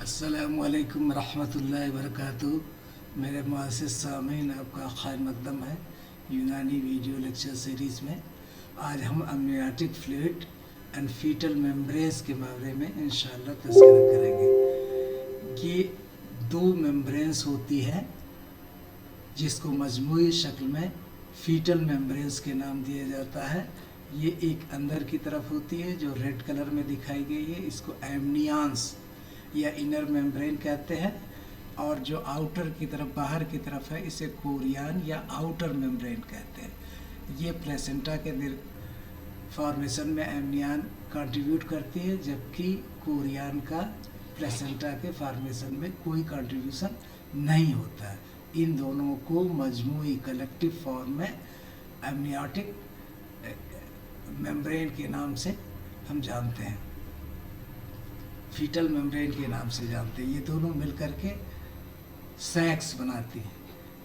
अस्सलामुअलैकुम रहमतुल्लाहि वबरकातुहू। मेरे मुअज़्ज़िज़ सामीन, आपका खैर मक़दम है यूनानी वीडियो लेक्चर सीरीज़ में। आज हम अमनियाटिक फ्लूइड एंड फीटल मेम्ब्रेन्स के बारे में इंशाअल्लाह तज़किरा करेंगे। ये दो मेम्ब्रेन्स होती है जिसको मजमूई शक्ल में फीटल मेम्ब्रेन्स के नाम दिया जाता है। ये एक अंदर की तरफ होती है जो रेड कलर में दिखाई गई है, इसको एमनियंस या इनर मेम्ब्रेन कहते हैं, और जो आउटर की तरफ बाहर की तरफ है इसे कोरियन या आउटर मेम्ब्रेन कहते हैं। ये प्लेसेंटा के फॉर्मेशन में एमनियन कंट्रीब्यूट करती है, जबकि कोरियन का प्लेसेंटा के फॉर्मेशन में कोई कंट्रीब्यूशन नहीं होता है। इन दोनों को मजमूई कलेक्टिव फॉर्म में एमनियोटिक मेम्ब्रेन के नाम से हम जानते हैं, फीटल मेम्ब्रेन के नाम से जानते हैं। ये दोनों मिलकर के सैक्स बनाती हैं।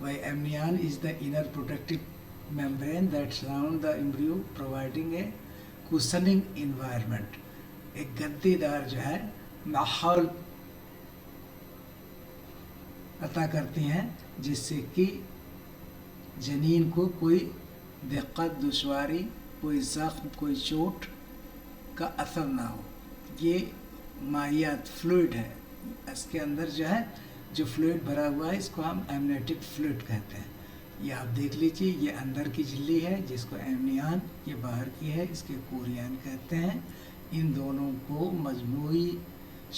वही amnion is the inner protective membrane that surround the embryo providing A cushioning environment. एक गद्दीदार जो है माहौल अता करती हैं जिससे कि जनीन को कोई दिक्कत, दुश्वारी, कोई ज़ख्म, कोई चोट का असर ना हो। ये माहियात फ्लूइड है, इसके अंदर जो है जो फ्लूइड भरा हुआ है इसको हम एमनियोटिक फ्लूइड कहते हैं। ये आप देख लीजिए, ये अंदर की झिल्ली है जिसको एमनियन, ये बाहर की है इसके कोरियन कहते हैं। इन दोनों को मजमूई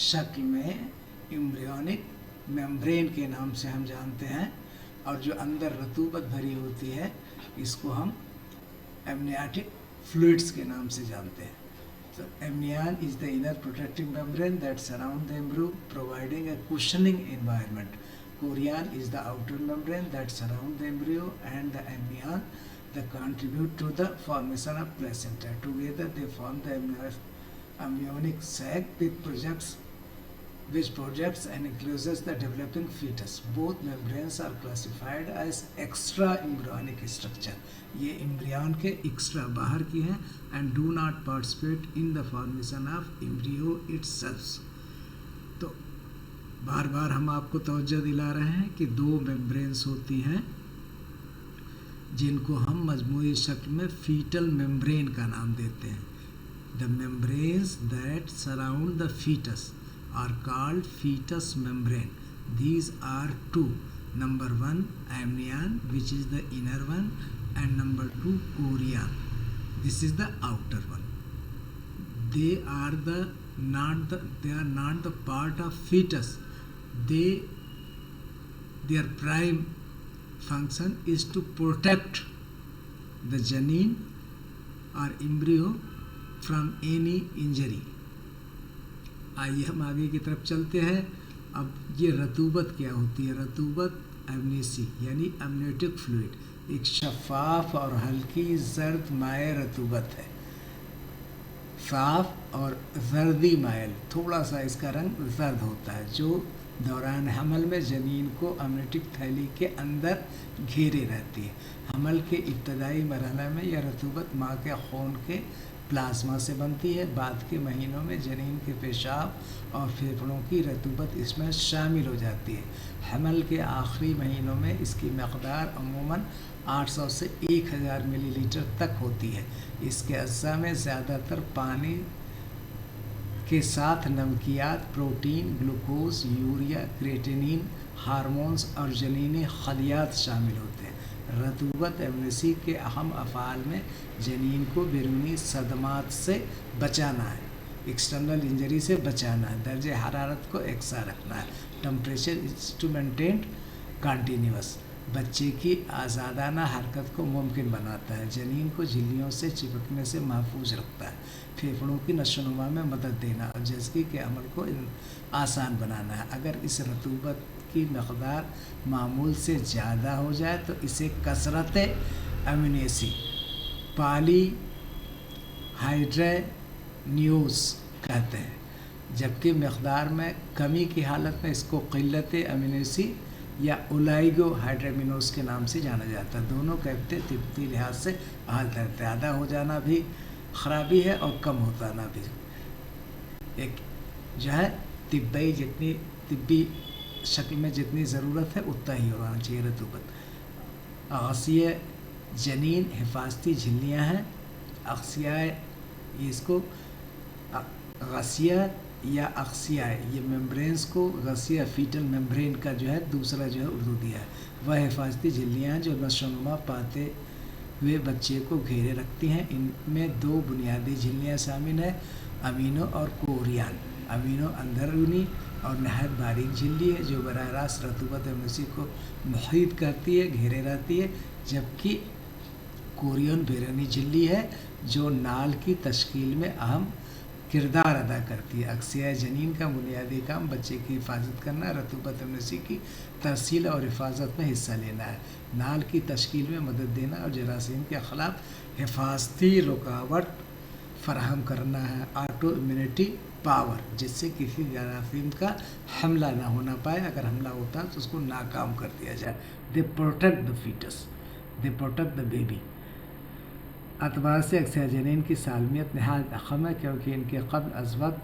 शक्ल में एम्ब्रियोनिक मेम्ब्रेन के नाम से हम जानते हैं, और जो अंदर रतूबत भरी होती है इसको हम एमनियोटिक फ्लूइड्स के नाम से जानते हैं। So amnion is the inner protective membrane that surround the embryo, providing a cushioning environment. Chorion is the outer membrane that surround the embryo, and the amnion that contribute to the formation of placenta. Together they form the amniotic sac which projects and encloses the developing fetus. Both membranes are classified as extra embryonic structure. ये एम्ब्रियन के extra बाहर की हैं and do not participate in the formation of embryo itself. तो बार बार हम आपको तवज्जो दिला रहे हैं कि दो मेम्ब्रेन्स होती हैं जिनको हम मजमूई शक्ल में फीटल मेम्ब्रेन का नाम देते हैं। The membranes that surround the fetus are called fetus membrane. These are two. Number one, amnion, which is the inner one, and number two, chorion. This is the outer one. They are not the part of fetus. Their prime function is to protect the janin or embryo from any injury. आइए हम आगे की तरफ चलते हैं। अब ये रतूबत क्या होती है? रतूबत एमनेसी यानी एमनियोटिक फ्लूइड एक शफाफ और हल्की जर्द माए रतूबत है। साफ और जर्दी माइल, थोड़ा सा इसका रंग जर्द होता है, जो दौरान हमल में जनीन को एमनियोटिक थैली के अंदर घेरे रहती है। हमल के इब्तदाई मरहला में यह रतूबत माँ के खून के प्लाज्मा से बनती है। बाद के महीनों में जनीन के पेशाब और फेफड़ों की रतूबत इसमें शामिल हो जाती है। हमल के आखिरी महीनों में इसकी मकदार अमूमन 800 से 1000 मिलीलीटर तक होती है। इसके अज्जा में ज़्यादातर पानी के साथ नमकियात, protein, glucose, urea, creatinine, hormones और जनीनी खलियात शामिल होते हैं। रतूबत एमनेसी के अहम अफ़ाल में जनीन को बैरूनी सदमात से बचाना है, एक्सटर्नल इंजरी से बचाना है, दर्जे हरारत को एकसा रखना है, temperature is to maintain continuous, बच्चे की आज़ादाना हरकत को मुमकिन बनाता है, जनीन को झिल्लियों से चिपकने से महफूज रखता है, फेफड़ों की नशोनुमा में मदद देना और जज़्बे के अमल को आसान बनाना है। अगर इस रतूबत की मकदार मामूल से ज़्यादा हो जाए तो इसे कसरत एमनेसी, पॉली हाइड्रेनियोस कहते हैं, जबकि मकदार में कमी की हालत में इसको क़िल्लत एमनेसी या ओलाइगो हाइड्रेमिनोस के नाम से जाना जाता है। दोनों कहते तिब्बती लिहाज से ज़्यादा हो जाना भी ख़राबी है और कम हो जाना भी। एक जो है तिब्बी शक्ल में जितनी ज़रूरत है उतना ही होना चाहिए रतूबत। अग़सिया जनीन हिफाजती झिल्लियाँ हैं। अग़सिया इसको गसिया या अक्सिया, ये मेम्ब्रेन्स को गसिया फीटल मेम्ब्रेन का जो है दूसरा जो है उर्दू दिया है। वह हिफाजती झिल्लियाँ हैं जो नशोनुमा पाते हुए बच्चे को घेरे रखती हैं। इनमें दो बुनियादी झिल्लियाँ शामिल हैं, अमीनो और कोरियान। अमीनो अंदरूनी और नहायत बारीक झिल्ली है जो बराह रास्त रतूबत नसी को मुहीत करती है, घेरे रहती है, जबकि कोरियन बैरूनी झिल्ली है जो नाल की तश्कील में अहम किरदार अदा करती है। अक्सिया जनीन का बुनियादी काम बच्चे की हिफाजत करना, रतूबत नसी की तरसील और हिफाजत में हिस्सा लेना है, नाल की तश्कील में मदद देना और जरासीम के ख़िलाफ़ हिफाजती रुकावट फराहम करना है। ऑटो इम्यूनिटी पावर, जिससे किसी जरासीम का हमला ना होना पाए, अगर हमला होता है तो उसको नाकाम कर दिया जाए। They protect the fetus, they protect the baby. अतबार से अक्सिया जनीन की सालमियत नहायत अहम है क्योंकि इनके कब्ल अज़ वक्त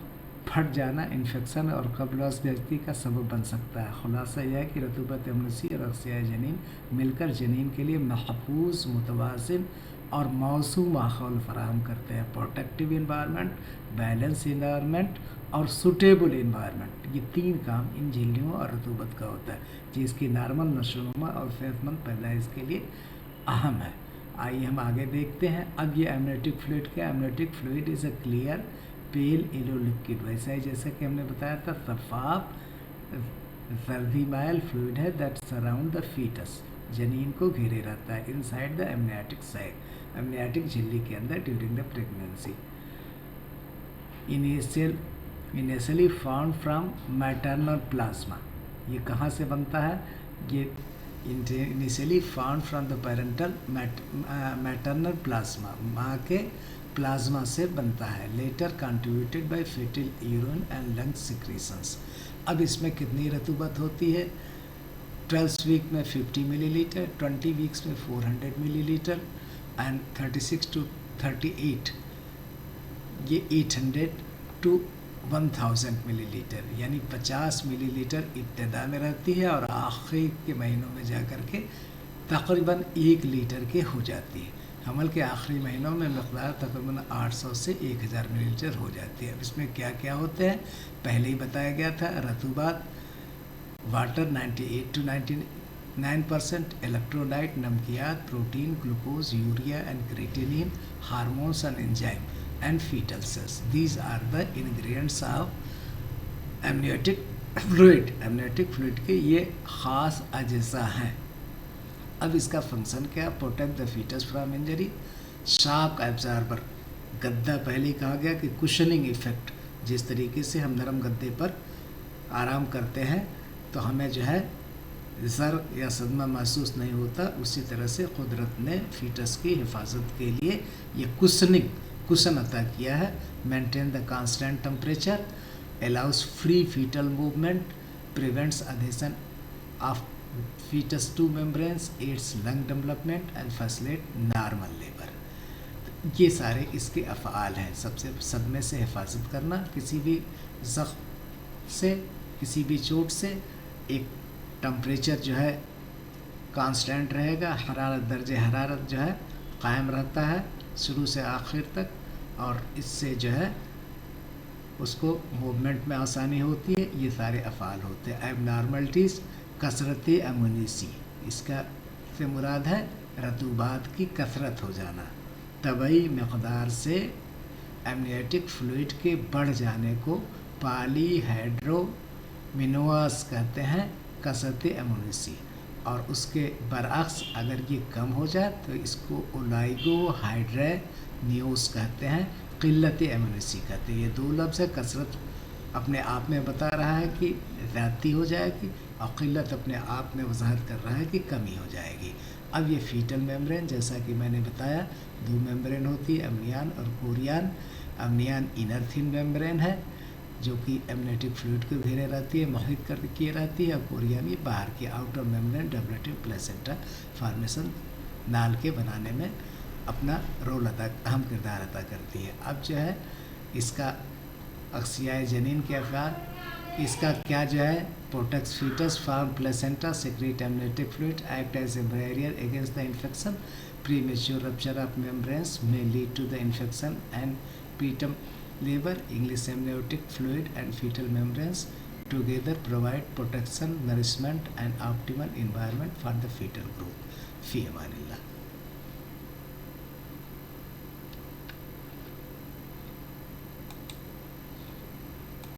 फट जाना इन्फेक्शन और कब्ल अज़ बेइज्जती का सबब बन सकता है। खुलासा यह है कि रतूबत नसी और अक्सिया जनीन मिलकर जनीन के लिए महफूज, मुतवाज़िन और मौसूम माहौल फराहम करते हैं। प्रोटेक्टिव इन्वायरमेंट, बैलेंस इन्वायरमेंट और सूटेबल इन्वायरमेंट, ये तीन काम इन झिल्लियों और रतूबत का होता है जिसकी नॉर्मल नशोनुमा और सेहतमंद पैदाइश के लिए अहम है। आइए हम आगे देखते हैं। अब ये एमनियोटिक फ्लूइड क्या है? Amniotic fluid is a clear pale yellow liquid, वैसा ही जैसा कि हमने बताया था शफ़ाफ जर्दी माइल फ्लूइड है दैट सराउंड द फीटस, जनीन को घेरे रहता है inside the amniotic side, amniotic झिल्ली के अंदर during the pregnancy. Initially found from maternal plasma, ये कहाँ से बनता है? ये initially found from the parental maternal plasma, माँ के प्लाज्मा से बनता है। Later contributed bye fetal urine and lung secretions. अब इसमें कितनी रतूबत होती है? 12 वीक में 50 मिलीलीटर, 20 वीक्स में 400 मिलीलीटर एंड 36 to 38 ये 800 to 1000 मिलीलीटर, यानी 50 मिलीलीटर इब्तदा में रहती है और आखिर के महीनों में जा कर के तकरीबन 1 लीटर के हो जाती है। हमल के आखिरी महीनों में मकदार तकरीबन 800 से 1000 मिलीलीटर हो जाती है। अब इसमें क्या क्या होते हैं पहले ही बताया गया था। रतूबात वाटर 98 to 99%, इलेक्ट्रोलाइट, नमकियात, protein, glucose, urea and creatinine, hormones and enzyme and fetal cells. These are the ingredients of amniotic fluid. amniotic fluid के ये ख़ास अज्जा हैं। अब इसका फंक्शन क्या? Protect the fetus from injury, shock absorber, गद्दा पहले ही कहा गया कि कुशनिंग इफेक्ट, जिस तरीके से हम नरम गद्दे पर आराम करते हैं तो हमें जो है ज़र या सदमा महसूस नहीं होता, उसी तरह से कुदरत ने फीटस की हिफाजत के लिए ये कुशन अता किया है। Maintain the constant temperature, allows free fetal movement, prevents adhesion of fetus to membranes, aids lung development and facilitate normal labour. ये सारे इसके अफ़आल हैं। सबसे सदमे से हिफाजत करना, किसी भी ज़ख्म से, किसी भी चोट से एक टेम्परेचर जो है कांस्टेंट रहेगा, हरारत, दर्जे हरारत जो है कायम रहता है शुरू से आखिर तक, और इससे जो है उसको मूवमेंट में आसानी होती है। ये सारे अफ़आल होते हैं। एबनॉर्मलिटीज़, कसरत अमनीसी, इसका से मुराद है रतूबात की कसरत हो जाना। तबई मकदार से एमनियोटिक फ्लूइड के बढ़ जाने को पॉलीहाइड्रोमिनोस कहते हैं, कसरत अमनीसी, और उसके बरअक्स अगर ये कम हो जाए तो इसको ओलाइगोहाइड्रेनियोस कहते हैं, क़िल्लत एमनेसी कहते हैं। ये दो लफ्ज़ है। कसरत अपने आप में बता रहा है कि ज़्यादती हो जाएगी और क़िल्लत अपने आप में वजाहत कर रहा है कि कमी हो जाएगी। अब ये फीटल मेम्ब्रेन, जैसा कि मैंने बताया, दो मेम्ब्रेन होती है, अमनियान और कोरियान। अमनियान इनर थिन मेम्ब्रेन है जो कि एमनियोटिक फ्लूइड को घेरे रहती है, मुहित कर किए रहती है, और कोरियान ये बाहर की आउटर मेम्ब्रेन डेवलपटिव प्लेसेंटा फॉर्मेशन नाल के बनाने में अपना रोल अहम किरदार अदा करती है। अब जो है इसका अक्सिया जनीन के अफ़आल, اس کا کیا جو ہے protects fetus form placenta secrete amniotic fluid act as a barrier against the infection premature rupture of membranes may lead to the infection and preterm labor. English amniotic fluid and fetal membranes together provide protection, nourishment and optimal environment for the fetal growth. فی امان اللہ.